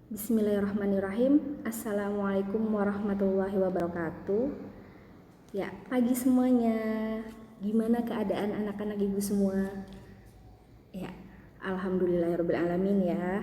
Bismillahirrahmanirrahim. Assalamualaikum warahmatullahi wabarakatuh. Ya, pagi semuanya. Gimana keadaan anak-anak ibu semua? Ya, alhamdulillahirrahmanirrahim ya.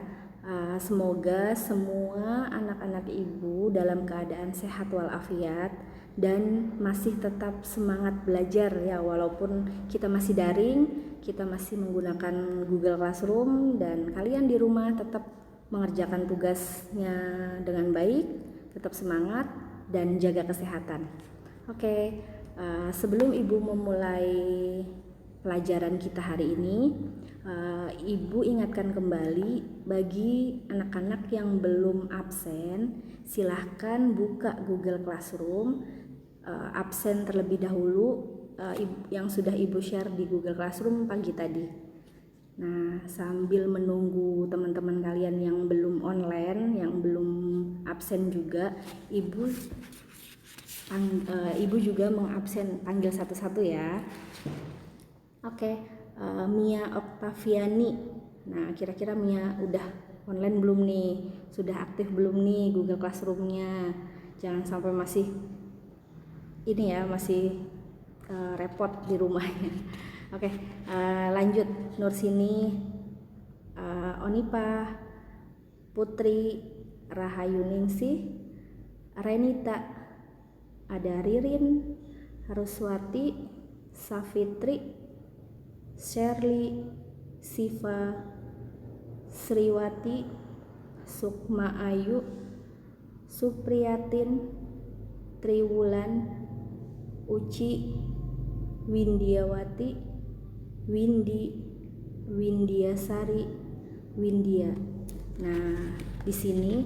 Semoga semua anak-anak ibu dalam keadaan sehat walafiat dan masih tetap semangat belajar ya, walaupun kita masih daring, kita masih menggunakan Google Classroom, dan kalian di rumah tetap mengerjakan tugasnya dengan baik, tetap semangat dan jaga kesehatan. Oke, sebelum ibu memulai pelajaran kita hari ini, ibu ingatkan kembali bagi anak-anak yang belum absen, silahkan buka Google Classroom, absen terlebih dahulu yang sudah ibu share di Google Classroom pagi tadi. Nah, sambil menunggu teman-teman kalian yang belum online, yang belum absen juga, ibu juga mengabsen, panggil satu-satu ya. Oke, Mia Oktaviani. Nah, kira-kira Mia udah online belum nih? Sudah aktif belum nih Google Classroom-nya? Jangan sampai masih ini ya, masih repot di rumahnya. Oke, lanjut. Nursini, Onipa, Putri, Rahayuningsih, Renita, ada Ririn, Ruswati, Safitri, Shirley, Siva, Sriwati, Sukma Ayu, Supriyatin, Triwulan, Uci, Windiawati, Windy, Windiasari, Windia. Nah, di sini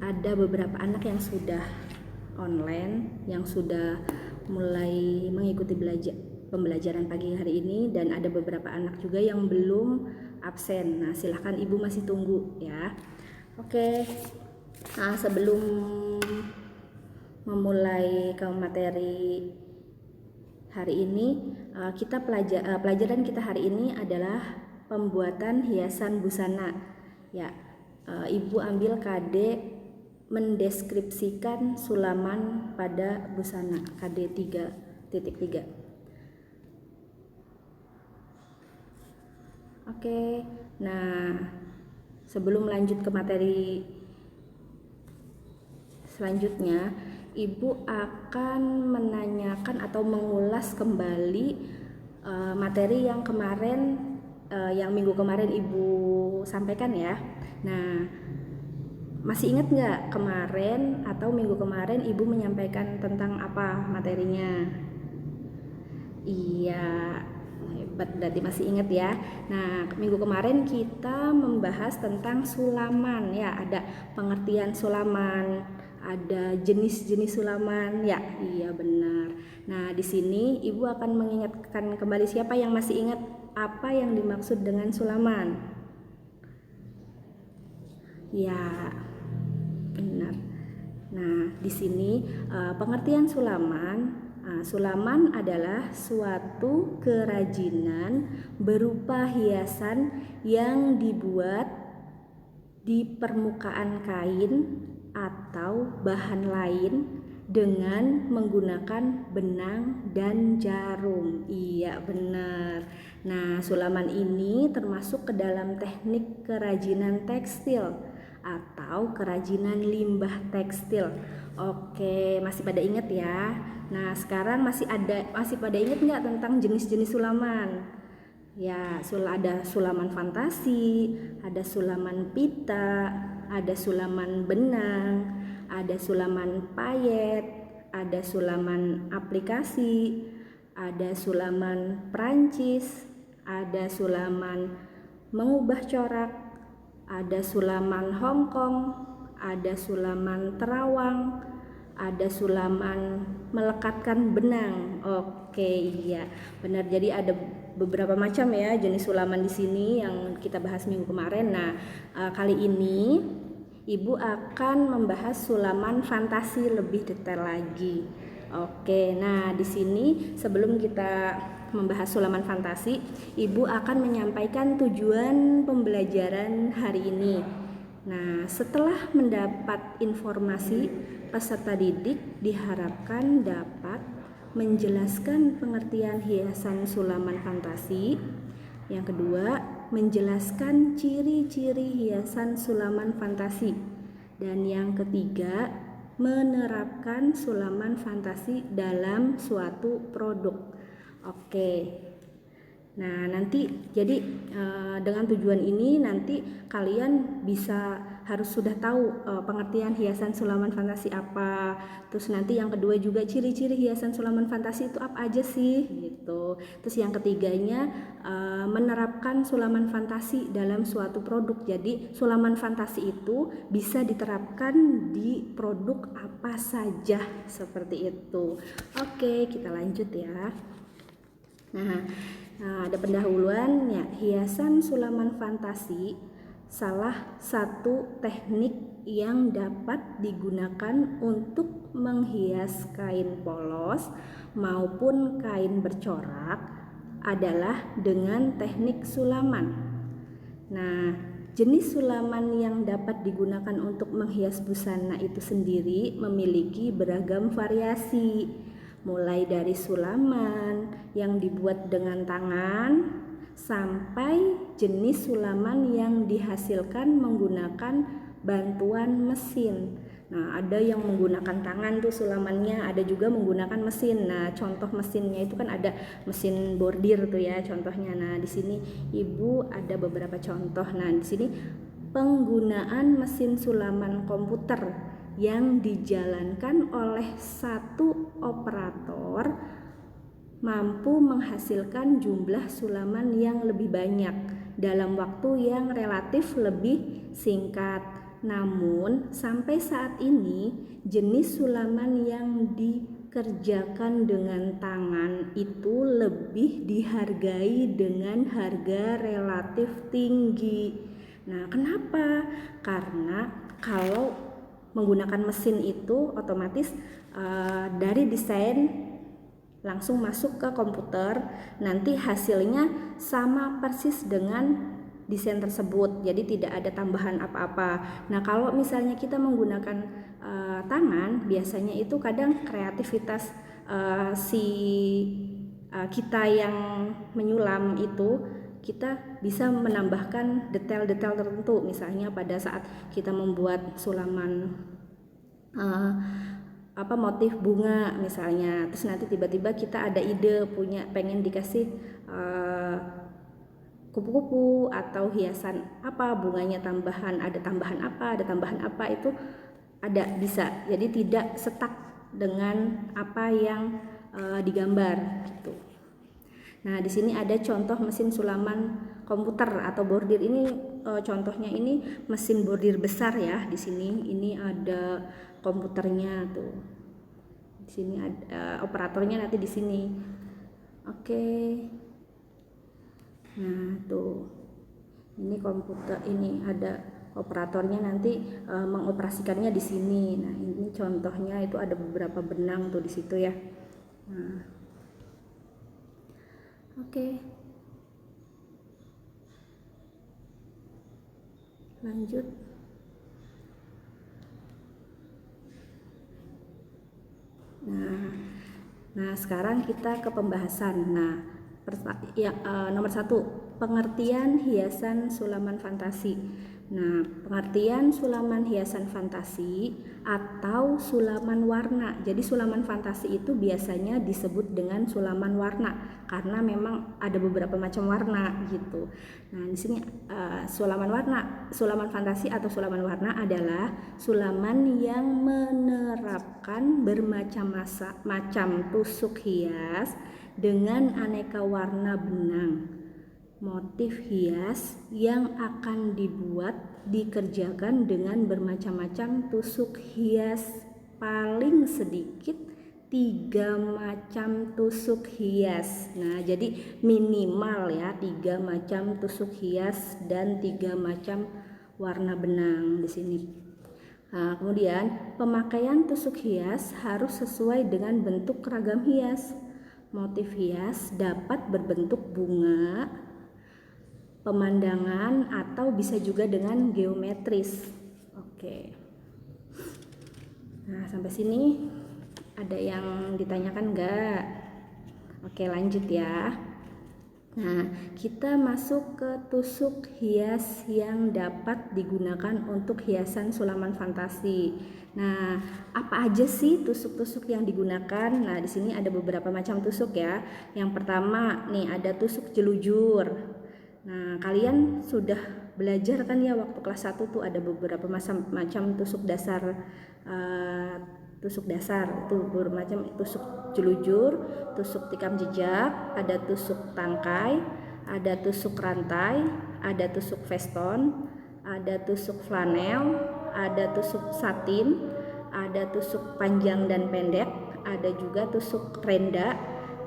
ada beberapa anak yang sudah online, yang sudah mulai mengikuti pembelajaran pagi hari ini, dan ada beberapa anak juga yang belum absen. Nah, silahkan ibu masih tunggu ya. Oke, nah, sebelum memulai ke materi hari ini, pelajaran kita hari ini adalah pembuatan hiasan busana. Ya, ibu ambil KD mendeskripsikan sulaman pada busana, KD 3.3. Oke, nah sebelum lanjut ke materi selanjutnya, ibu akan menanyakan atau mengulas kembali materi yang kemarin, yang minggu kemarin ibu sampaikan ya. Nah, masih ingat nggak kemarin atau minggu kemarin ibu menyampaikan tentang apa materinya? Iya, hebat, berarti masih ingat ya. Nah, minggu kemarin kita membahas tentang sulaman ya, ada pengertian sulaman, ada jenis-jenis sulaman ya. Iya, benar. Nah, di sini ibu akan mengingatkan kembali, siapa yang masih ingat apa yang dimaksud dengan sulaman? Ya, benar. Nah, di sini pengertian sulaman, sulaman adalah suatu kerajinan berupa hiasan yang dibuat di permukaan kain atau bahan lain dengan menggunakan benang dan jarum. Iya, benar. Nah, sulaman ini termasuk ke dalam teknik kerajinan tekstil atau kerajinan limbah tekstil. Oke, masih pada ingat ya? Nah, sekarang masih pada ingat nggak tentang jenis-jenis sulaman? Ya, ada sulaman fantasi, ada sulaman pita, ada sulaman benang, ada sulaman payet, ada sulaman aplikasi, ada sulaman Prancis, ada sulaman mengubah corak, ada sulaman Hong Kong, ada sulaman terawang, ada sulaman melekatkan benang. Oke, iya, benar. Jadi ada beberapa macam ya jenis sulaman di sini yang kita bahas minggu kemarin. Nah, kali ini ibu akan membahas sulaman fantasi lebih detail lagi. Oke, nah di sini sebelum kita membahas sulaman fantasi, ibu akan menyampaikan tujuan pembelajaran hari ini. Nah, setelah mendapat informasi, peserta didik diharapkan dapat menjelaskan pengertian hiasan sulaman fantasi. Yang kedua, menjelaskan ciri-ciri hiasan sulaman fantasi. Dan yang ketiga, menerapkan sulaman fantasi dalam suatu produk. Oke. Nah, nanti jadi dengan tujuan ini nanti kalian harus sudah tahu pengertian hiasan sulaman fantasi apa. Terus nanti yang kedua juga ciri-ciri hiasan sulaman fantasi itu apa aja sih gitu. Terus yang ketiganya menerapkan sulaman fantasi dalam suatu produk. Jadi sulaman fantasi itu bisa diterapkan di produk apa saja seperti itu. Oke, kita lanjut ya. Nah, ada pendahuluan ya, hiasan sulaman fantasi salah satu teknik yang dapat digunakan untuk menghias kain polos maupun kain bercorak adalah dengan teknik sulaman. Nah, jenis sulaman yang dapat digunakan untuk menghias busana itu sendiri memiliki beragam variasi, mulai dari sulaman yang dibuat dengan tangan sampai jenis sulaman yang dihasilkan menggunakan bantuan mesin. Nah, ada yang menggunakan tangan tuh sulamannya, ada juga menggunakan mesin. Nah, contoh mesinnya itu kan ada mesin bordir tuh ya contohnya. Nah, di sini Ibu ada beberapa contoh. Nah, di sini penggunaan mesin sulaman komputer yang dijalankan oleh satu operator mampu menghasilkan jumlah sulaman yang lebih banyak dalam waktu yang relatif lebih singkat. Namun, sampai saat ini jenis sulaman yang dikerjakan dengan tangan itu lebih dihargai dengan harga relatif tinggi. Nah, kenapa? Karena kalau menggunakan mesin itu otomatis dari desain langsung masuk ke komputer, nanti hasilnya sama persis dengan desain tersebut, jadi tidak ada tambahan apa-apa. Nah, kalau misalnya kita menggunakan tangan, biasanya itu kadang kreativitas kita yang menyulam itu kita bisa menambahkan detail-detail tertentu. Misalnya pada saat kita membuat sulaman motif bunga misalnya, terus nanti tiba-tiba kita ada ide pengen dikasih kupu-kupu atau hiasan apa, bunganya ada tambahan apa itu ada, bisa. Jadi tidak stuck dengan apa yang digambar gitu. Nah, di sini ada contoh mesin sulaman komputer atau bordir. Ini contohnya ini mesin bordir besar ya. Di sini ini ada komputernya tuh. Di sini ada operatornya nanti di sini. Oke. Nah, tuh. Ini komputer, ini ada operatornya nanti mengoperasikannya di sini. Nah, ini contohnya itu ada beberapa benang tuh di situ ya. Nah. Oke. Lanjut. Nah, sekarang kita ke pembahasan. Nah, nomor 1, pengertian hiasan sulaman fantasi. Nah, pengertian sulaman hiasan fantasi atau sulaman warna. Jadi sulaman fantasi itu biasanya disebut dengan sulaman warna karena memang ada beberapa macam warna gitu. Nah, di sini sulaman fantasi atau sulaman warna adalah sulaman yang menerapkan bermacam-macam tusuk hias dengan aneka warna benang. Motif hias yang akan dikerjakan dengan bermacam-macam tusuk hias, paling sedikit 3 macam tusuk hias. Nah, jadi minimal ya 3 macam tusuk hias dan 3 macam warna benang di sini. Nah, kemudian pemakaian tusuk hias harus sesuai dengan bentuk ragam hias. Motif hias dapat berbentuk bunga, pemandangan atau bisa juga dengan geometris. Oke. Nah, sampai sini ada yang ditanyakan enggak? Oke, lanjut ya. Nah, kita masuk ke tusuk hias yang dapat digunakan untuk hiasan sulaman fantasi. Nah, apa aja sih tusuk-tusuk yang digunakan? Nah, di sini ada beberapa macam tusuk ya. Yang pertama nih ada tusuk jelujur. Nah, kalian sudah belajar kan ya waktu kelas 1 tuh ada beberapa macam tusuk dasar. Tusuk dasar itu bermacam tusuk jelujur, tusuk tikam jejak, ada tusuk tangkai, ada tusuk rantai, ada tusuk veston, ada tusuk flanel, ada tusuk satin, ada tusuk panjang dan pendek, ada juga tusuk renda,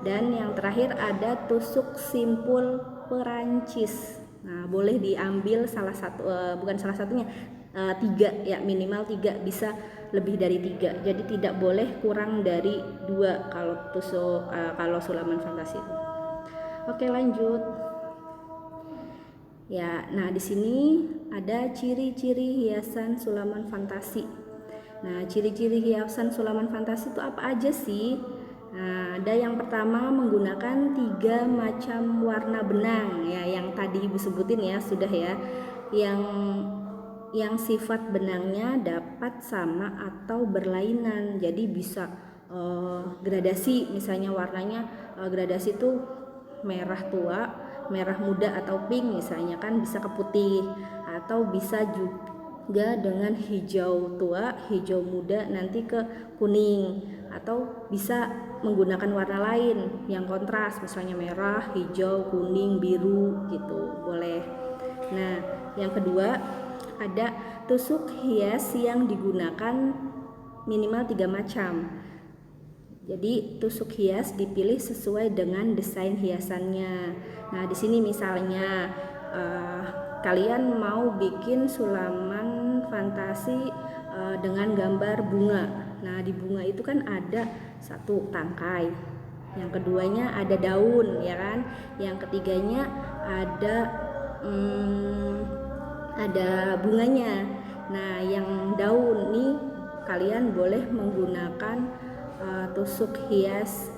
dan yang terakhir ada tusuk simpul Perancis. Nah, boleh diambil salah satu, bukan salah satunya, 3 ya, minimal 3, bisa lebih dari 3. Jadi tidak boleh kurang dari 2 kalau tusuk kalau sulaman fantasi itu. Oke, lanjut. Ya, nah di sini ada ciri-ciri hiasan sulaman fantasi. Nah, ciri-ciri hiasan sulaman fantasi itu apa aja sih? Nah, ada yang pertama menggunakan 3 macam warna benang ya, yang tadi Ibu sebutin ya, sudah ya. Yang sifat benangnya dapat sama atau berlainan, jadi bisa gradasi, misalnya warnanya gradasi itu merah tua, merah muda atau pink misalnya kan, bisa ke putih, atau bisa juga dengan hijau tua, hijau muda, nanti ke kuning, atau bisa menggunakan warna lain yang kontras, misalnya merah, hijau, kuning, biru gitu, boleh. Nah, yang kedua ada tusuk hias yang digunakan minimal 3 macam. Jadi tusuk hias dipilih sesuai dengan desain hiasannya. Nah, di sini misalnya kalian mau bikin sulaman fantasi dengan gambar bunga. Nah, di bunga itu kan ada 1 tangkai, yang keduanya ada daun ya kan, yang ketiganya ada bunganya. Nah, yang daun nih kalian boleh menggunakan tusuk hias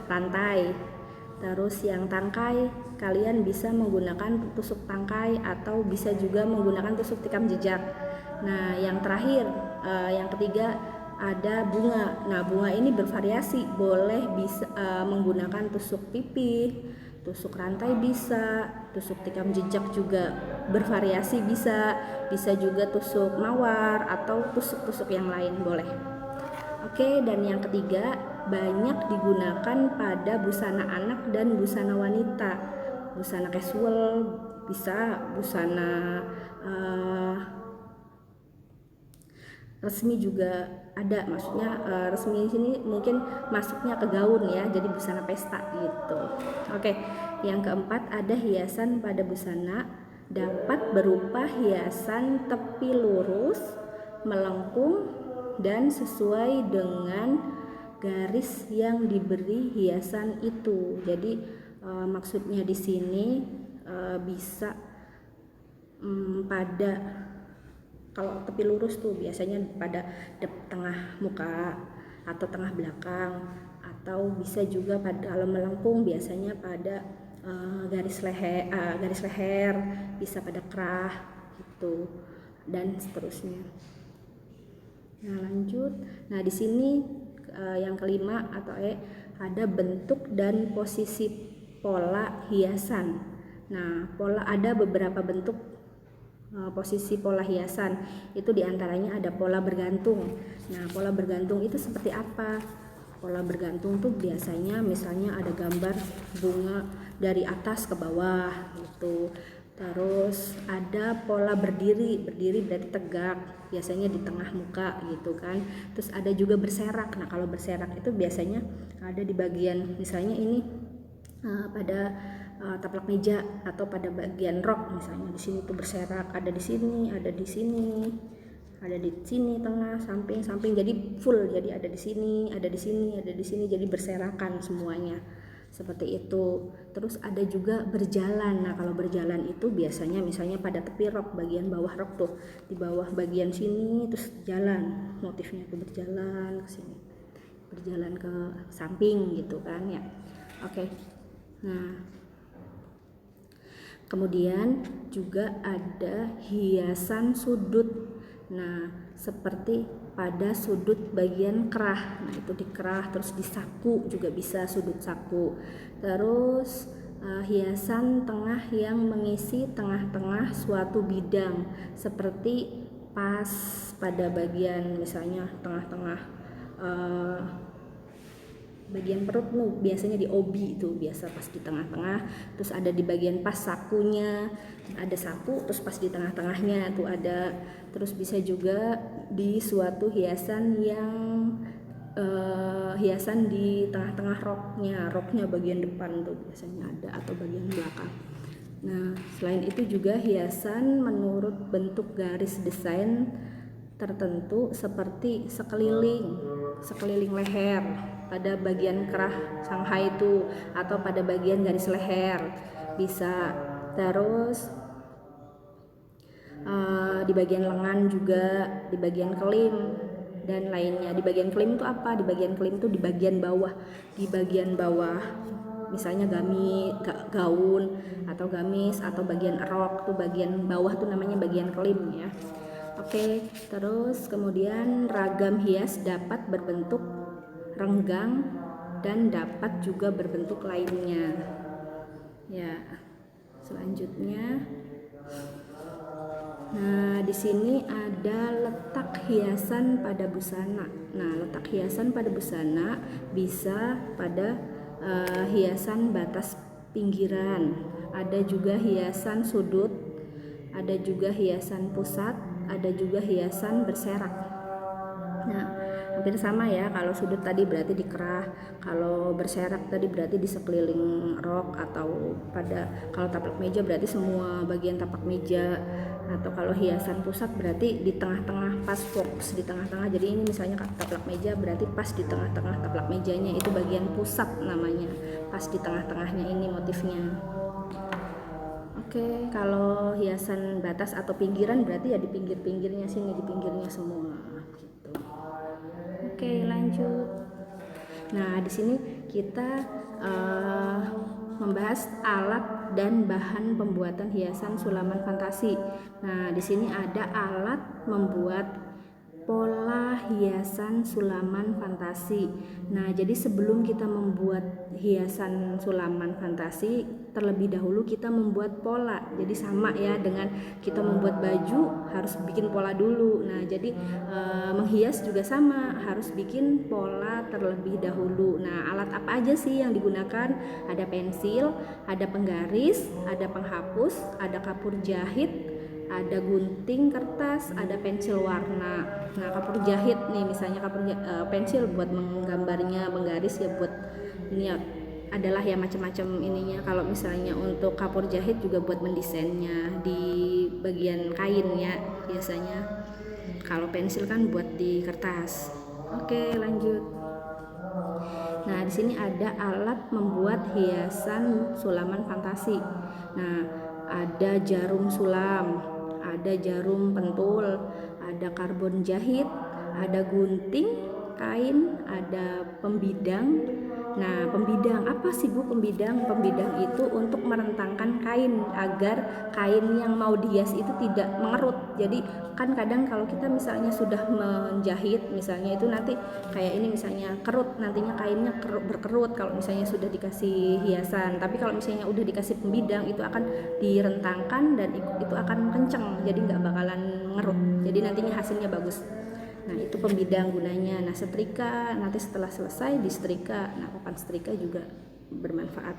rantai. Terus yang tangkai kalian bisa menggunakan tusuk tangkai atau bisa juga menggunakan tusuk tikam jejak. Nah, yang terakhir yang ketiga ada bunga. Nah, bunga ini bervariasi, boleh bisa menggunakan tusuk pipih, tusuk rantai bisa, tusuk tikam jejak juga bervariasi bisa juga tusuk mawar atau tusuk-tusuk yang lain boleh. Oke, dan yang ketiga banyak digunakan pada busana anak dan busana wanita. Busana casual bisa, busana resmi juga ada, maksudnya resmi sini mungkin masuknya ke gaun ya, jadi busana pesta gitu. Oke, yang keempat ada hiasan pada busana dapat berupa hiasan tepi lurus, melengkung, dan sesuai dengan garis yang diberi hiasan itu. Jadi maksudnya di sini bisa pada, kalau tepi lurus tuh biasanya pada tengah muka atau tengah belakang, atau bisa juga pada, kalau melengkung biasanya pada garis leher, bisa pada kerah gitu, dan seterusnya. Nah, lanjut. Nah, di sini yang kelima atau ada bentuk dan posisi pola hiasan. Nah, ada beberapa bentuk posisi pola hiasan, itu diantaranya ada pola bergantung. Nah, pola bergantung itu seperti apa? Pola bergantung tuh biasanya misalnya ada gambar bunga dari atas ke bawah gitu. Terus ada pola berdiri berarti tegak, biasanya di tengah muka gitu kan. Terus ada juga berserak. Nah, kalau berserak itu biasanya ada di bagian, misalnya ini pada taplak meja atau pada bagian rok, misalnya di sini tuh berserak, ada di sini, ada di sini, ada di sini tengah, samping, jadi full, jadi ada di sini, ada di sini, ada di sini, jadi berserakan semuanya seperti itu. Terus ada juga berjalan. Nah kalau berjalan itu biasanya misalnya pada tepi rok, bagian bawah rok tuh, di bawah bagian sini terus jalan, motifnya tuh berjalan ke sini, berjalan ke samping gitu kan ya. Oke. Nah kemudian juga ada hiasan sudut. Nah seperti pada sudut bagian kerah, nah itu di kerah, terus di saku juga bisa, sudut saku. Terus hiasan tengah yang mengisi tengah-tengah suatu bidang, seperti pas pada bagian misalnya tengah-tengah bagian perut tuh biasanya di obi itu biasa pas di tengah-tengah, terus ada di bagian pas sakunya ada saku, terus pas di tengah-tengahnya tuh ada. Terus bisa juga di suatu hiasan yang hiasan di tengah-tengah roknya bagian depan tuh biasanya ada, atau bagian belakang. Nah selain itu juga hiasan menurut bentuk garis desain tertentu, seperti sekeliling leher pada bagian kerah Shanghai itu, atau pada bagian garis leher bisa. Terus di bagian lengan juga, di bagian kelim dan lainnya. Di bagian kelim itu apa? Di bagian kelim itu di bagian bawah, misalnya gaun atau gamis atau bagian rok tuh bagian bawah tuh namanya bagian kelim ya. Oke, terus kemudian ragam hias dapat berbentuk renggang dan dapat juga berbentuk lainnya. Ya, selanjutnya. Nah, di sini ada letak hiasan pada busana. Nah, letak hiasan pada busana bisa pada hiasan batas pinggiran, ada juga hiasan sudut, ada juga hiasan pusat, ada juga hiasan berserak. Nah, hampir sama ya, kalau sudut tadi berarti di kerah, kalau berserak tadi berarti di sekeliling rok, atau kalau taplak meja berarti semua bagian tapak meja, atau kalau hiasan pusat berarti di tengah-tengah, pas fokus di tengah-tengah. Jadi ini misalnya taplak meja berarti pas di tengah-tengah taplak mejanya, itu bagian pusat namanya, pas di tengah-tengahnya ini motifnya. Oke, kalau hiasan batas atau pinggiran berarti ya di pinggir-pinggirnya sini, di pinggirnya semua gitu. Oke, lanjut. Nah, di sini kita membahas alat dan bahan pembuatan hiasan sulaman fantasi. Nah, di sini ada alat membuat pola hiasan sulaman fantasi. Nah, jadi sebelum kita membuat hiasan sulaman fantasi, terlebih dahulu kita membuat pola. Jadi sama ya dengan kita membuat baju, harus bikin pola dulu. Nah, jadi menghias juga sama, harus bikin pola terlebih dahulu. Nah, alat apa aja sih yang digunakan? Ada pensil, ada penggaris, ada penghapus, ada kapur jahit, ada gunting kertas, ada pensil warna. Nah, kapur jahit nih, misalnya pensil buat menggambarnya, menggaris ya buat ini ya, adalah ya macam-macam ininya. Kalau misalnya untuk kapur jahit juga buat mendesainnya di bagian kain ya biasanya. Kalau pensil kan buat di kertas. Oke, lanjut. Nah, di sini ada alat membuat hiasan sulaman fantasi. Nah, ada jarum sulam, ada jarum pentul, ada karbon jahit, ada gunting kain, ada pembidang. Nah, pembidang apa sih Bu pembidang? Pembidang itu untuk merentangkan kain agar kain yang mau dihias itu tidak mengerut. Jadi kan kadang kalau kita misalnya sudah menjahit misalnya itu nanti kayak ini misalnya kerut, nantinya kainnya berkerut kalau misalnya sudah dikasih hiasan. Tapi kalau misalnya udah dikasih pembidang itu akan direntangkan dan itu akan kenceng, jadi nggak bakalan mengerut, jadi nantinya hasilnya bagus. Nah, itu pembidang gunanya. Nah, setrika nanti setelah selesai disetrika. Nah, papan setrika juga bermanfaat.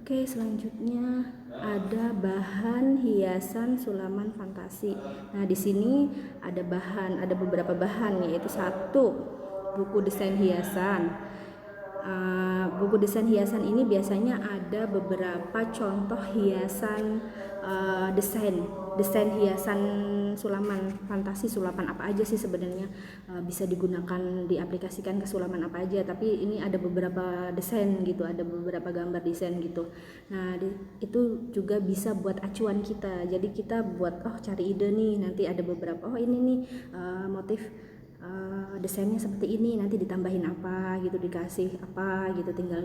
Oke, selanjutnya ada bahan hiasan sulaman fantasi. Nah, di sini ada beberapa bahan, yaitu 1 buku desain hiasan, buku desain hiasan ini biasanya ada beberapa contoh hiasan, desain hiasan sulaman fantasi. Sulaman apa aja sih sebenarnya bisa digunakan, diaplikasikan ke sulaman apa aja, tapi ini ada beberapa desain gitu, ada beberapa gambar desain gitu. Nah itu juga bisa buat acuan kita, jadi kita buat cari ide nih, nanti ada beberapa ini nih motif desainnya seperti ini, nanti ditambahin apa gitu, dikasih apa gitu, tinggal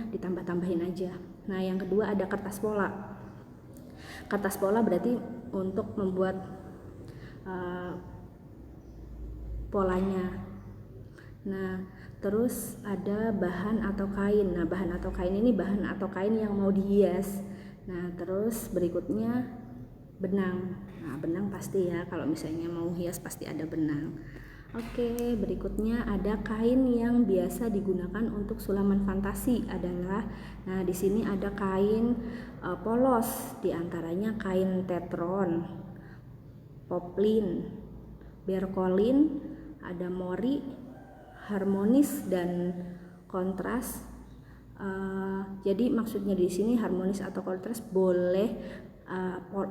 ditambah-tambahin aja. Nah yang kedua ada kertas pola. Kertas pola berarti untuk membuat polanya. Nah terus ada bahan atau kain. Nah bahan atau kain ini bahan atau kain yang mau dihias. Nah terus berikutnya benang. Nah benang pasti ya, kalau misalnya mau hias pasti ada benang. Oke, berikutnya ada kain yang biasa digunakan untuk sulaman fantasi adalah, nah di sini ada kain polos, diantaranya kain tetron, poplin, berkolin, ada mori, harmonis dan kontras. Jadi maksudnya di sini harmonis atau kontras boleh.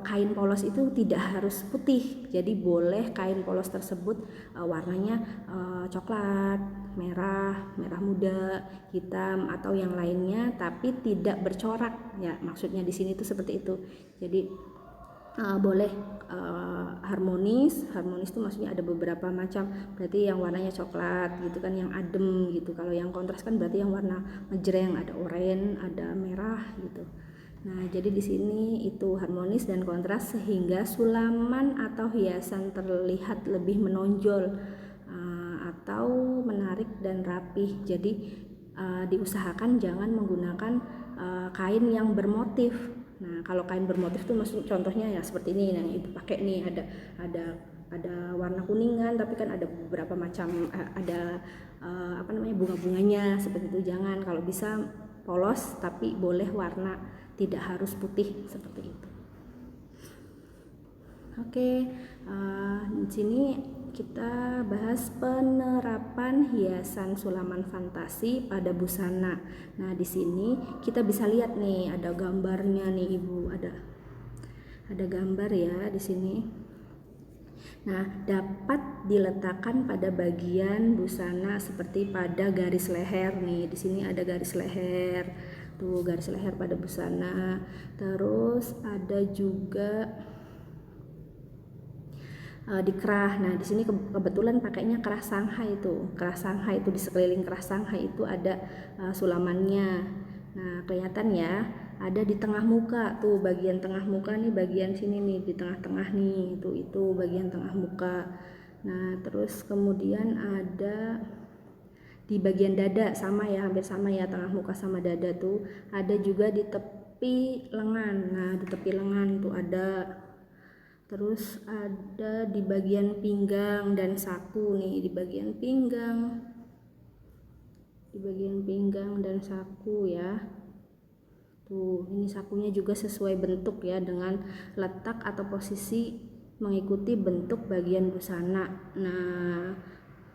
Kain polos itu tidak harus putih, jadi boleh kain polos tersebut warnanya coklat, merah muda, hitam atau yang lainnya, tapi tidak bercorak ya, maksudnya di sini tuh seperti itu. Jadi boleh harmonis itu maksudnya ada beberapa macam, berarti yang warnanya coklat gitu kan, yang adem gitu. Kalau yang kontras kan berarti yang warna ngejreng, ada oranye, ada merah gitu. Nah, jadi di sini itu harmonis dan kontras sehingga sulaman atau hiasan terlihat lebih menonjol atau menarik dan rapih. Jadi diusahakan jangan menggunakan kain yang bermotif. Nah, kalau kain bermotif tuh maksud contohnya ya seperti ini yang ibu pakai nih, ada warna kuningan tapi kan ada beberapa macam, ada bunga-bunganya seperti itu. Jangan, kalau bisa polos tapi boleh warna, tidak harus putih seperti itu. Oke, di sini kita bahas penerapan hiasan sulaman fantasi pada busana. Nah, di sini kita bisa lihat nih, ada gambarnya nih Ibu, ada gambar ya di sini. Nah, dapat diletakkan pada bagian busana seperti pada garis leher nih. Di sini ada garis leher. Tuh, garis leher pada busana. Terus ada juga di kerah. Nah, di sini kebetulan pakainya kerah Shanghai itu. Kerah Shanghai itu, di sekeliling kerah Shanghai itu ada sulamannya. Nah, kelihatan ya, ada di tengah muka tuh, bagian tengah muka nih, bagian sini nih, di tengah-tengah nih, itu bagian tengah muka. Nah, terus kemudian ada di bagian dada, sama ya, hampir sama ya, tengah muka sama dada tuh. Ada juga di tepi lengan. Nah, di tepi lengan tuh ada. Terus ada di bagian pinggang dan saku nih, di bagian pinggang dan saku ya. Tuh, ini sakunya juga sesuai bentuk ya, dengan letak atau posisi mengikuti bentuk bagian busana. Nah,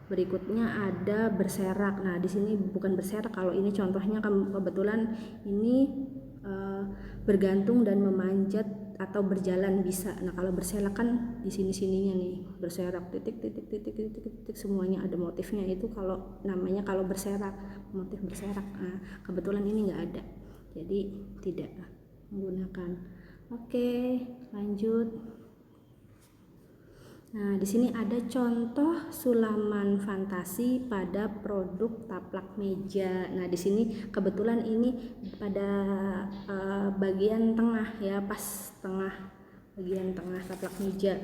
berikutnya ada berserak. Nah, di sini bukan berserak, kalau ini contohnya kebetulan ini bergantung dan memanjat atau berjalan bisa. Nah, kalau berserak kan di sininya nih, berserak titik semuanya ada motifnya, itu kalau namanya kalau berserak, motif berserak. Nah, kebetulan ini nggak ada, jadi tidak menggunakan. Oke, lanjut. Nah, di sini ada contoh sulaman fantasi pada produk taplak meja. Nah, di sini kebetulan ini pada bagian tengah ya, pas tengah, bagian tengah taplak meja.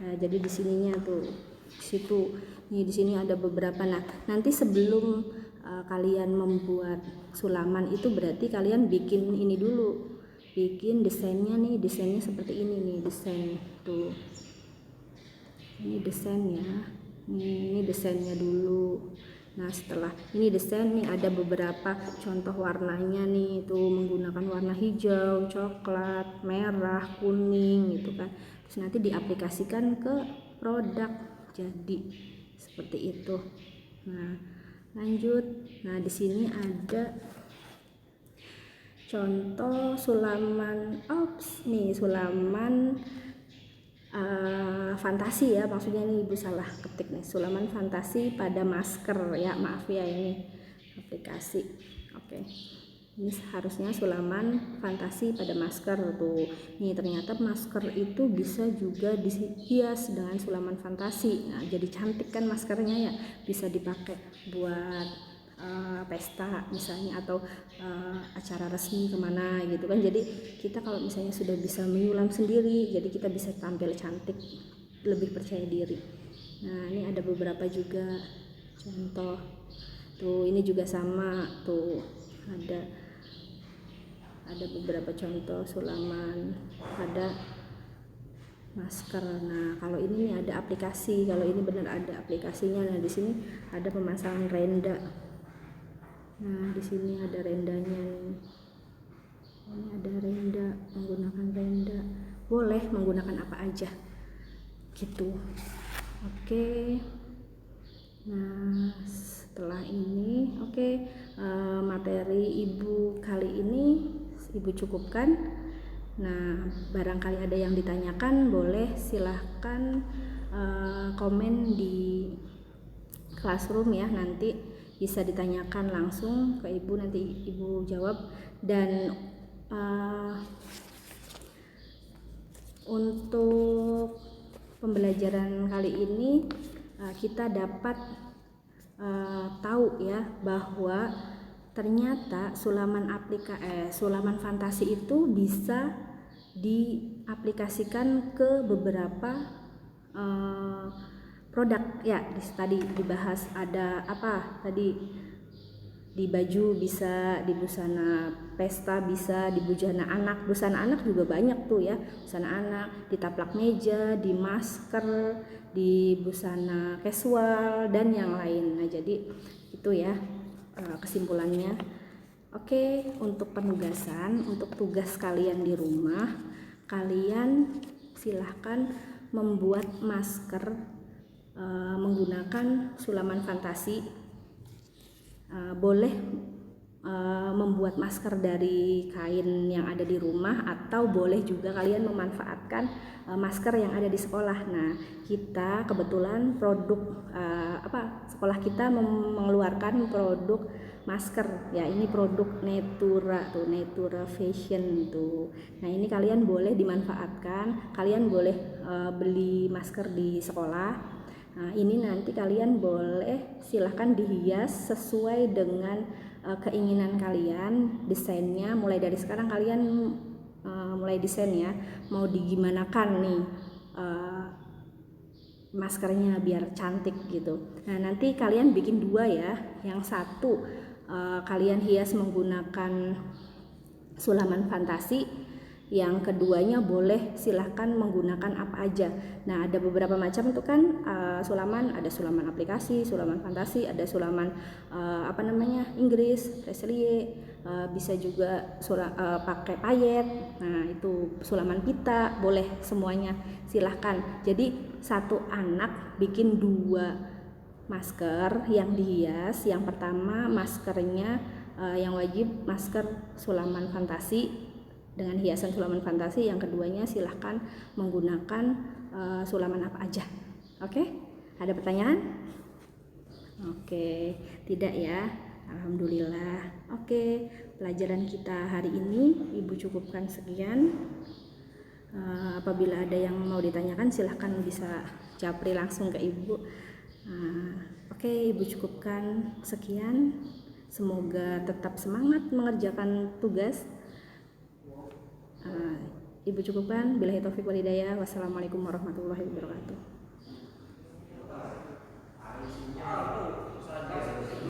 Nah, jadi di sininya tuh, di situ. Nih, di sini ada beberapa. Nah, nanti sebelum kalian membuat sulaman itu berarti kalian bikin ini dulu. Bikin desainnya nih, desainnya seperti ini nih, desain tuh. Ini desainnya, ini desainnya dulu. Nah, setelah ini desain nih, ada beberapa contoh warnanya nih, itu menggunakan warna hijau, coklat, merah, kuning gitu kan. Terus nanti diaplikasikan ke produk, jadi seperti itu. Nah, Lanjut. Nah, di sini ada contoh sulaman sulaman fantasi ya, maksudnya ini ibu salah ketik nih, sulaman fantasi pada masker ya, maaf ya, ini aplikasi. Oke, ini harusnya sulaman fantasi pada masker tuh. Nih ternyata masker itu bisa juga dihias dengan sulaman fantasi. Nah, jadi cantik kan maskernya ya, bisa dipakai buat pesta misalnya, atau acara resmi kemana gitu kan. Jadi kita kalau misalnya sudah bisa menyulam sendiri, jadi kita bisa tampil cantik, lebih percaya diri. Nah, ini ada beberapa juga contoh tuh, ini juga sama tuh, ada beberapa contoh sulaman pada masker. Nah, kalau ini nih ada aplikasi, kalau ini benar ada aplikasinya. Nah, di sini ada pemasangan renda. Nah, di sini ada rendanya nih. Ini ada renda, menggunakan renda. Boleh menggunakan apa aja gitu. Oke. Nah, setelah ini materi ibu kali ini ibu cukupkan. Nah, barangkali ada yang ditanyakan, boleh silahkan komen di classroom ya, nanti bisa ditanyakan langsung ke ibu, nanti ibu jawab. Dan untuk pembelajaran kali ini kita dapat tahu ya bahwa ternyata sulaman fantasi itu bisa diaplikasikan ke beberapa produk ya. Tadi dibahas ada apa tadi, di baju bisa, di busana pesta bisa, di busana anak juga banyak tuh ya, busana anak, di taplak meja, di masker, di busana casual dan yang lain. Nah, jadi itu ya kesimpulannya. Oke, untuk penugasan, untuk tugas kalian di rumah, kalian silahkan membuat masker menggunakan sulaman fantasi. Boleh membuat masker dari kain yang ada di rumah, atau boleh juga kalian memanfaatkan masker yang ada di sekolah. Nah, kita kebetulan produk sekolah kita mengeluarkan produk masker ya, ini produk Natura tuh, Natura Fashion tuh. Nah, ini kalian boleh dimanfaatkan, kalian boleh beli masker di sekolah. Nah, ini nanti kalian boleh silahkan dihias sesuai dengan keinginan kalian, desainnya. Mulai dari sekarang kalian mulai desain ya, mau digimanakan nih maskernya biar cantik gitu. Nah, nanti kalian bikin dua ya, yang satu kalian hias menggunakan sulaman fantasi, yang keduanya boleh silahkan menggunakan apa aja. Nah, ada beberapa macam itu kan sulaman, ada sulaman aplikasi, sulaman fantasi, ada sulaman Inggris, Reselier, bisa juga pakai payet. Nah, itu sulaman pita, boleh semuanya, silahkan. Jadi satu anak bikin dua masker yang dihias. Yang pertama maskernya yang wajib masker sulaman fantasi dengan hiasan sulaman fantasi, yang keduanya silahkan menggunakan sulaman apa aja. Oke? Ada pertanyaan? Oke, tidak ya. Alhamdulillah. Oke, pelajaran kita hari ini ibu cukupkan sekian. Apabila ada yang mau ditanyakan, silahkan bisa japri langsung ke ibu. Oke, ibu cukupkan sekian. Semoga tetap semangat mengerjakan tugas. Ibu cukupkan. Billahi taufiq wal hidayah. Wassalamualaikum warahmatullahi wabarakatuh.